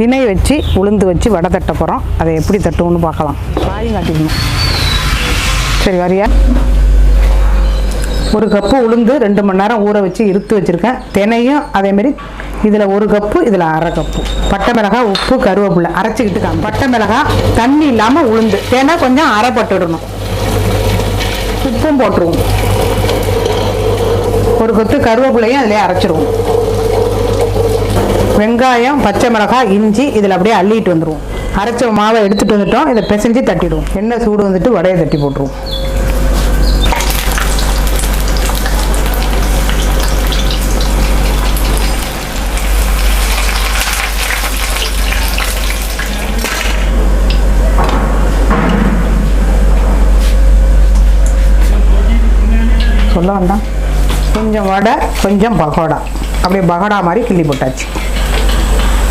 திணை வச்சு உளுந்து வச்சு வடை தட்ட போகிறோம். அதை எப்படி தட்டுவோம்னு பார்க்கலாம். காயும் காட்டிக்கணும். சரி வரியா? 1 கப்பு உளுந்து 2 மணி நேரம் ஊற வச்சு இருத்து வச்சுருக்கேன். தினையும் அதேமாரி இதில் 1 கப்பு, இதில் அரை கப்பு. பட்டை மிளகாய், உப்பு, கருவேப்பிலை அரைச்சிக்கிட்டு பட்டை மிளகாய் தண்ணி இல்லாமல் உளுந்து தேனா கொஞ்சம் அரைப்பட்டுடணும். உப்பும் போட்டுருவோம். 1 கொத்து கருவேப்பிலையும் அதிலே அரைச்சிருவோம். வெங்காயம், பச்சை மிளகாய், இஞ்சி இதில் அப்படியே அள்ளிட்டு வந்துடுவோம். அரைச்ச மாவை எடுத்துகிட்டு வந்துட்டோம். இதை பிசைஞ்சு தட்டிடுவோம். எண்ணெய் சூடு வந்துட்டு வடையை தட்டி போட்டுருவோம். சொல்ல வேண்டாம். கொஞ்சம் வடை, கொஞ்சம் பகோடா. அப்படியே பகோடா மாதிரி கிள்ளி போட்டாச்சு.